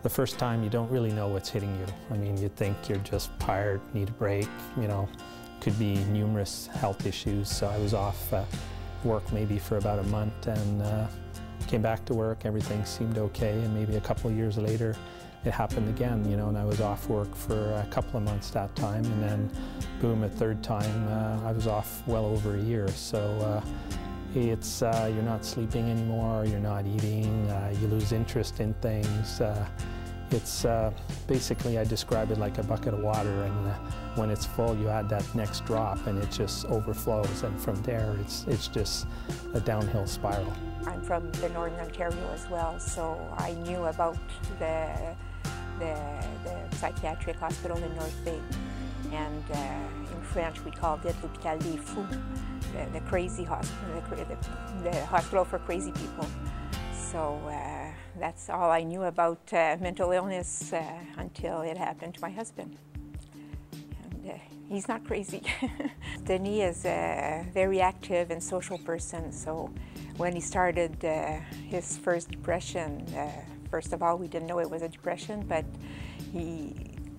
The first time you don't really know what's hitting you. I mean, you think you're just tired, need a break, you know, could be numerous health issues. So I was off work maybe for about a month and came back to work, everything seemed okay, and maybe a couple of years later it happened again, you know, and I was off work for a couple of months that time, and then boom, a third time I was off well over a year. So it's you're not sleeping anymore, you're not eating, you lose interest in things. It's basically, I describe it like a bucket of water, and when it's full you add that next drop and it just overflows, and from there it's just a downhill spiral. I'm from the Northern Ontario as well, so I knew about the psychiatric hospital in North Bay, and in French we called it l'hôpital des fous, the crazy hospital, the hospital for crazy people. So that's all I knew about mental illness until it happened to my husband. And he's not crazy. Denis is a very active and social person, so when he started his first depression, first of all, we didn't know it was a depression, but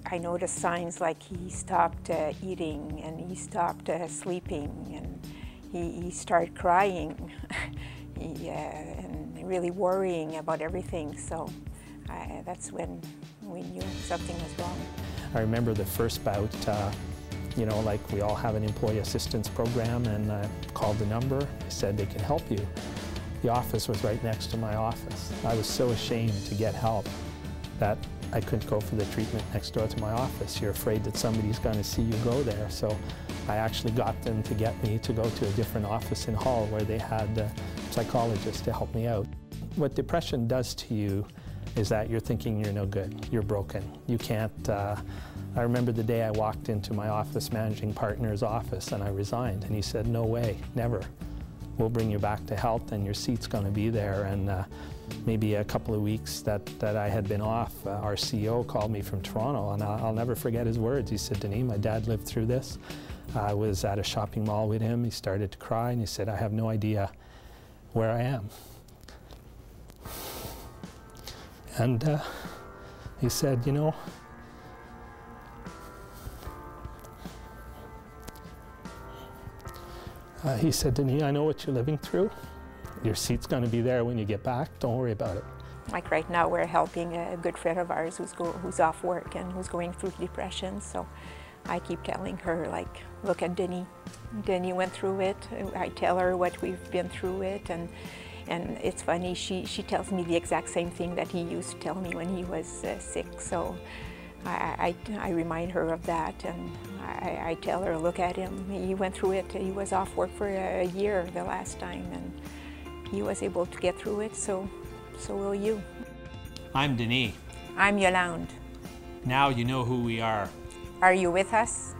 I noticed signs like he stopped eating, and he stopped sleeping, and he started crying. And really worrying about everything, so that's when we knew something was wrong. I remember the first bout, you know, like we all have an employee assistance program, and I called the number, they said they can help you. The office was right next to my office. I was so ashamed to get help that I couldn't go for the treatment next door to my office. You're afraid that somebody's going to see you go there, so I actually got them to get me to go to a different office in Hull where they had a psychologist to help me out. What depression does to you is that you're thinking you're no good, you're broken, you can't. I remember the day I walked into my office managing partner's office and I resigned, and he said, "No way, never. We'll bring you back to health and your seat's going to be there." And maybe a couple of weeks that I had been off, our CEO called me from Toronto, and I'll never forget his words. He said, "Denis, my dad lived through this. I was at a shopping mall with him. He started to cry and he said, I have no idea where I am." And he said, "You know, he said, Denis, I know what you're living through. Your seat's going to be there when you get back. Don't worry about it." Like right now, we're helping a good friend of ours who's off work and who's going through depression. So I keep telling her, like, look at Denis. Denis went through it. I tell her what we've been through it, and it's funny. She tells me the exact same thing that he used to tell me when he was sick. So I remind her of that, and I tell her, look at him. He went through it. He was off work for a year the last time, and he was able to get through it. So will you. I'm Denis. I'm Yolande. Now you know who we are. Are you with us?